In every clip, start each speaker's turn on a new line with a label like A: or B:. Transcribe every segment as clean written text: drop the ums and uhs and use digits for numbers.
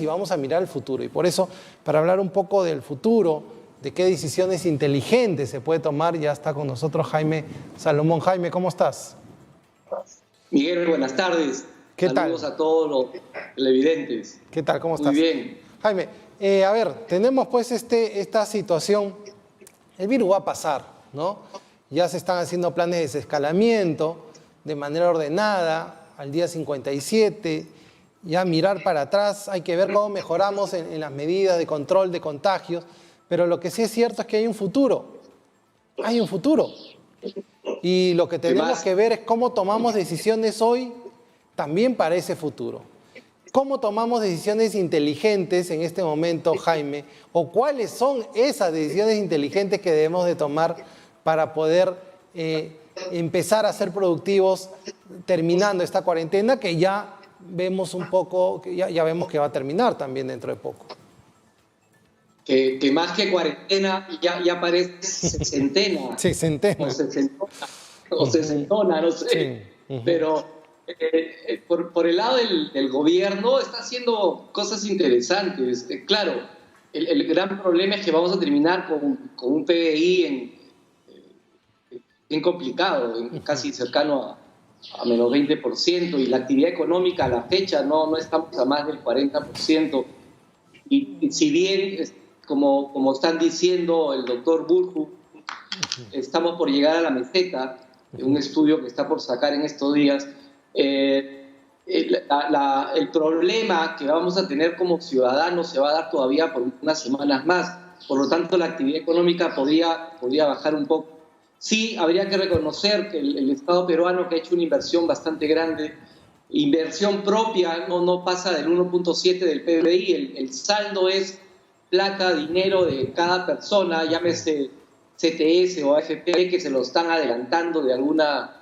A: y vamos a mirar el futuro. Y por eso, para hablar un poco del futuro, de qué decisiones inteligentes se puede tomar, ya está con nosotros Jaime Salomón. Jaime, ¿cómo estás?
B: Miguel, buenas tardes.
A: ¿Qué
B: Saludos
A: tal?
B: a todos los televidentes.
A: ¿Qué tal? ¿Cómo estás?
B: Muy bien.
A: Jaime, a ver, tenemos pues esta situación. El virus va a pasar, ¿no? Ya se están haciendo planes de desescalamiento de manera ordenada al día 57. Ya mirar para atrás, hay que ver cómo mejoramos en las medidas de control de contagios, pero lo que sí es cierto es que hay un futuro. Hay un futuro. Y lo que tenemos que ver es cómo tomamos decisiones hoy también para ese futuro. ¿Cómo tomamos decisiones inteligentes en este momento, Jaime? ¿O cuáles son esas decisiones inteligentes que debemos de tomar para poder empezar a ser productivos terminando esta cuarentena que ya vemos un poco, ya vemos que va a terminar también dentro de poco?
B: Que más que cuarentena ya parece sesentena.
A: Sesentena.
B: O sesentona, no sé. Sí. Pero por el lado del gobierno está haciendo cosas interesantes. Claro, el gran problema es que vamos a terminar con un PBI bien complicado, casi cercano a menos 20%, y la actividad económica a la fecha no estamos a más del 40%. Y si bien, como están diciendo el doctor Burju, estamos por llegar a la meseta, un estudio que está por sacar en estos días, el problema que vamos a tener como ciudadanos se va a dar todavía por unas semanas más. Por lo tanto, la actividad económica podría bajar un poco. Sí, habría que reconocer que el Estado peruano, que ha hecho una inversión bastante grande, inversión propia, no pasa del 1.7 del PBI, el saldo es plata, dinero de cada persona, llámese CTS o AFP, que se lo están adelantando de alguna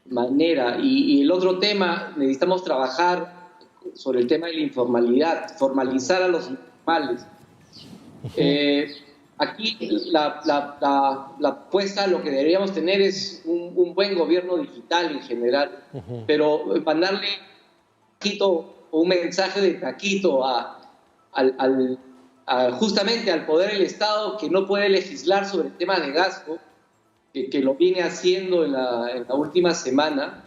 B: manera. Y el otro tema, necesitamos trabajar sobre el tema de la informalidad, formalizar a los informales. Aquí la apuesta, lo que deberíamos tener es un buen gobierno digital en general, pero mandarle un mensaje de taquito justamente al poder del Estado, que no puede legislar sobre el tema de gasto, que lo viene haciendo en la última semana.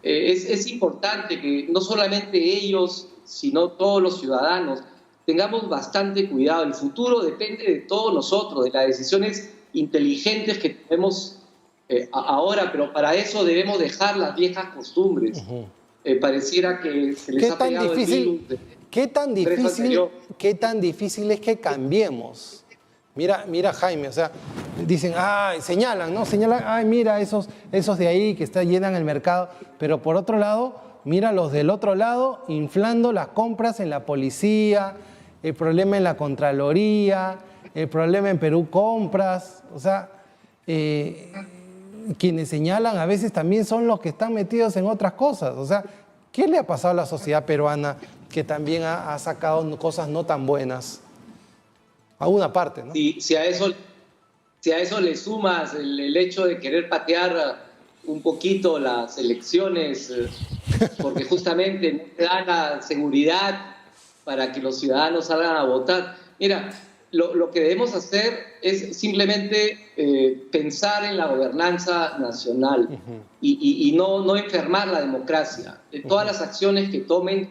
B: Es importante que no solamente ellos, sino todos los ciudadanos tengamos bastante cuidado. El futuro depende de todos nosotros, de las decisiones inteligentes que tenemos ahora, pero para eso debemos dejar las viejas costumbres. Pareciera que se les ha pegado el virus.
A: ¿Qué tan difícil es que cambiemos? Mira Jaime, o sea, dicen, señalan, ¿no? Señalan, mira esos de ahí que llenan el mercado, pero por otro lado, mira los del otro lado inflando las compras en la policía, el problema en la Contraloría, el problema en Perú Compras, o sea, quienes señalan a veces también son los que están metidos en otras cosas. O sea, ¿qué le ha pasado a la sociedad peruana que también ha sacado cosas no tan buenas? A una parte, ¿no?
B: Si a eso le sumas el hecho de querer patear un poquito las elecciones, porque justamente no te dan la seguridad para que los ciudadanos salgan a votar. Mira, lo que debemos hacer es simplemente pensar en la gobernanza nacional y no enfermar la democracia. Todas las acciones que tomen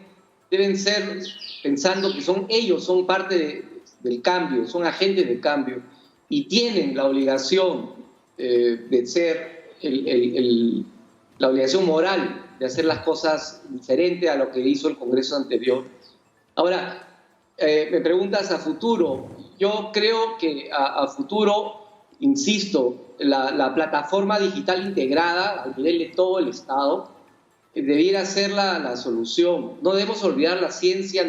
B: deben ser pensando que ellos son parte del cambio, son agentes del cambio y tienen la obligación de ser la obligación moral de hacer las cosas diferente a lo que hizo el Congreso anterior. Ahora, me preguntas a futuro. Yo creo que a futuro, insisto, la plataforma digital integrada a nivel de todo el Estado debiera ser la solución. No debemos olvidar la ciencia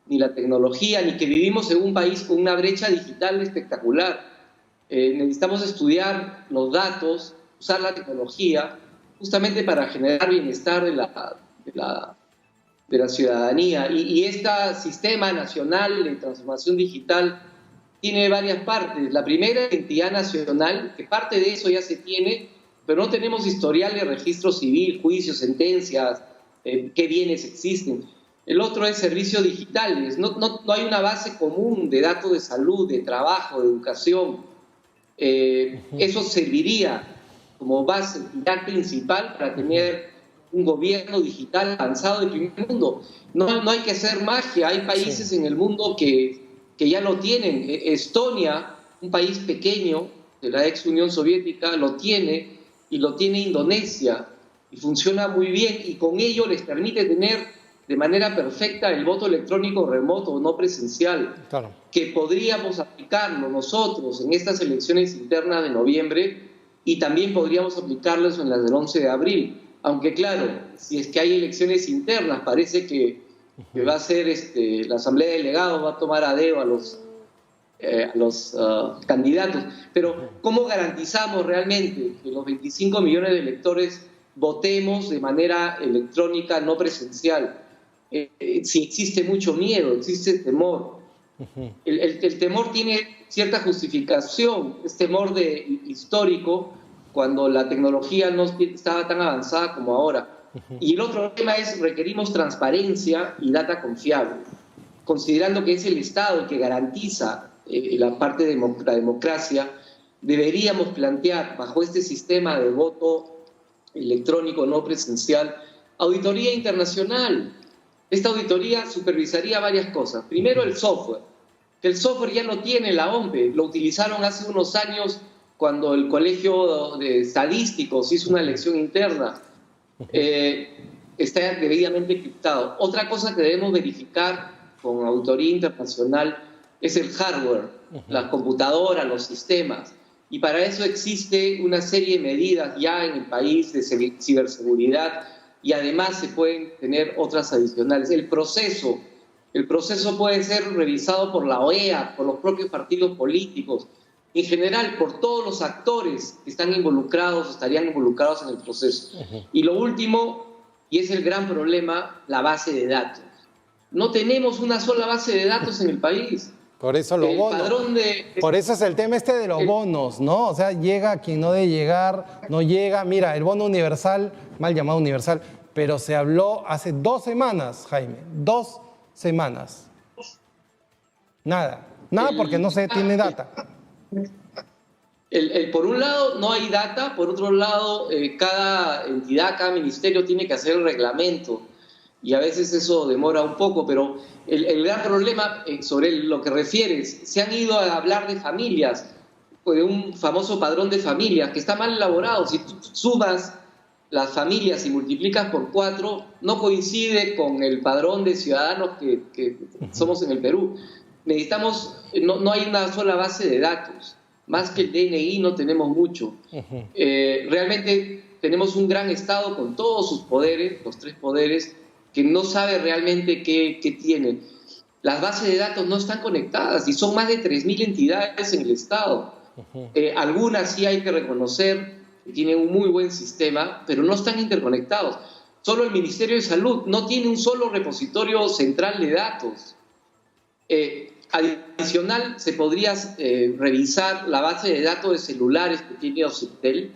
B: ni la tecnología, ni que vivimos en un país con una brecha digital espectacular. Necesitamos estudiar los datos, usar la tecnología, justamente para generar bienestar de la ciudadanía. Y este sistema nacional de transformación digital tiene varias partes. La primera es la identidad nacional, que parte de eso ya se tiene, pero no tenemos historial de registro civil, juicios, sentencias, qué bienes existen. El otro es servicios digitales. No hay una base común de datos de salud, de trabajo, de educación. Eso serviría como base, pilar principal para tener un gobierno digital avanzado de primer mundo. No hay que hacer magia. Hay países en el mundo que ya lo tienen. Estonia, un país pequeño de la ex Unión Soviética, lo tiene, y lo tiene Indonesia, y funciona muy bien, y con ello les permite tener de manera perfecta el voto electrónico remoto, no presencial,
A: Claro.
B: que podríamos aplicarlo nosotros en estas elecciones internas de noviembre, y también podríamos aplicarlo en las del 11 de abril. Aunque claro, si es que hay elecciones internas, parece que va a ser la Asamblea de Delegados, va a tomar a dedo a los candidatos. Pero ¿cómo garantizamos realmente que los 25 millones de electores votemos de manera electrónica, no presencial? Si existe mucho miedo, existe temor. El temor tiene cierta justificación, es temor histórico, cuando la tecnología no estaba tan avanzada como ahora. Y el otro tema es, requerimos transparencia y data confiable, considerando que es el Estado el que garantiza la parte de la democracia. Deberíamos plantear, bajo este sistema de voto electrónico no presencial, auditoría internacional. Esta auditoría supervisaría varias cosas. Primero, el software. Que el software ya lo tiene la OMPE, lo utilizaron hace unos años cuando el Colegio de Estadísticos hizo una elección interna. Está debidamente encriptado. Otra cosa que debemos verificar con auditoría internacional es el hardware, las computadoras, los sistemas. Y para eso existe una serie de medidas ya en el país de ciberseguridad, y además se pueden tener otras adicionales. El proceso puede ser revisado por la OEA, por los propios partidos políticos, en general por todos los actores que están involucrados, estarían involucrados en el proceso. Y lo último, y es el gran problema, la base de datos. No tenemos una sola base de datos en el país.
A: Por eso los bonos. Por eso es el tema de los bonos, ¿no? O sea, llega quien no debe llegar, no llega. Mira, el bono universal, mal llamado universal, pero se habló hace 2 semanas, Jaime. 2 semanas. Nada porque no se tiene data.
B: Por un lado, no hay data. Por otro lado, cada entidad, cada ministerio tiene que hacer el reglamento. Y a veces eso demora un poco, pero el gran problema sobre lo que refieres, se han ido a hablar de familias, de un famoso padrón de familias que está mal elaborado. Si tú sumas las familias y multiplicas por 4, no coincide con el padrón de ciudadanos que somos en el Perú. Necesitamos, no hay una sola base de datos, más que el DNI no tenemos mucho. Realmente tenemos un gran Estado con todos sus poderes, los 3 poderes, que no sabe realmente qué tiene. Las bases de datos no están conectadas y son más de 3.000 entidades en el Estado. Algunas sí hay que reconocer que tienen un muy buen sistema, pero no están interconectados. Solo el Ministerio de Salud no tiene un solo repositorio central de datos. Adicional, se podría revisar la base de datos de celulares que tiene Occitel,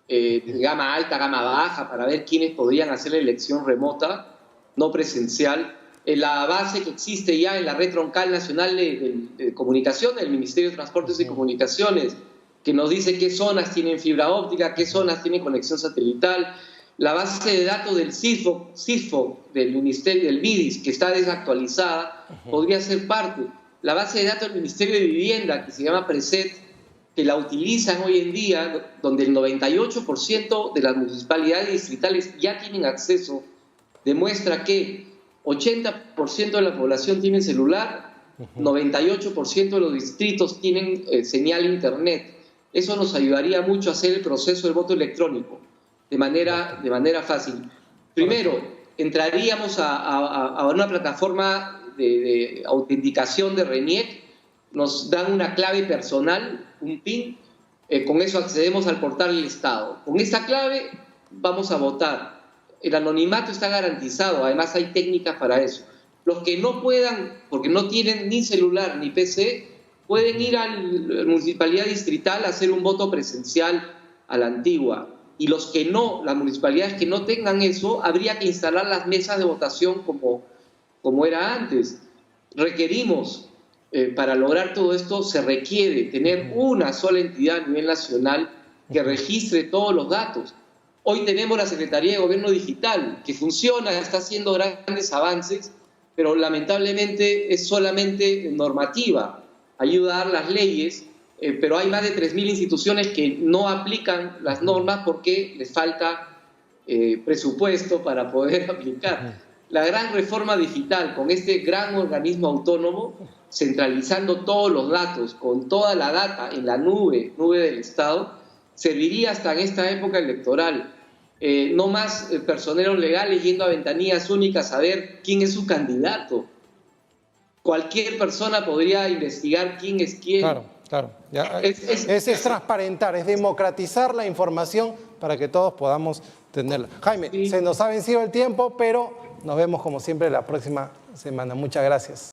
B: de gama alta, gama baja, para ver quiénes podrían hacer la elección remota, no presencial. La base que existe ya en la Red Troncal Nacional de Comunicación del Ministerio de Transportes y Comunicaciones, que nos dice qué zonas tienen fibra óptica, qué zonas tienen conexión satelital. La base de datos del CISFO del Ministerio del BIDIS, que está desactualizada, podría ser parte. La base de datos del Ministerio de Vivienda, que se llama PRESET, que la utilizan hoy en día, donde el 98% de las municipalidades distritales ya tienen acceso, demuestra que 80% de la población tiene celular, 98% de los distritos tienen señal internet. Eso nos ayudaría mucho a hacer el proceso del voto electrónico de manera fácil. Primero, entraríamos a una plataforma de autenticación de RENIEC, nos dan una clave personal, un PIN, con eso accedemos al portal del Estado. Con esa clave vamos a votar. El anonimato está garantizado, además hay técnicas para eso. Los que no puedan, porque no tienen ni celular ni PC, pueden ir a la municipalidad distrital a hacer un voto presencial a la antigua. Y las municipalidades que no tengan eso, habría que instalar las mesas de votación como como era antes. Requerimos, para lograr todo esto, se requiere tener una sola entidad a nivel nacional que registre todos los datos. Hoy tenemos la Secretaría de Gobierno Digital, que funciona, está haciendo grandes avances, pero lamentablemente es solamente normativa, ayuda a dar las leyes, pero hay más de 3.000 instituciones que no aplican las normas porque les falta presupuesto para poder aplicar. La gran reforma digital, con este gran organismo autónomo, centralizando todos los datos, con toda la data en la nube del Estado, serviría hasta en esta época electoral. No más personeros legales yendo a ventanillas únicas a ver quién es su candidato. Cualquier persona podría investigar quién es quién.
A: Claro, claro. Es transparentar, es democratizar la información para que todos podamos tenerla. Jaime, sí, se nos ha vencido el tiempo, pero nos vemos como siempre la próxima semana. Muchas gracias.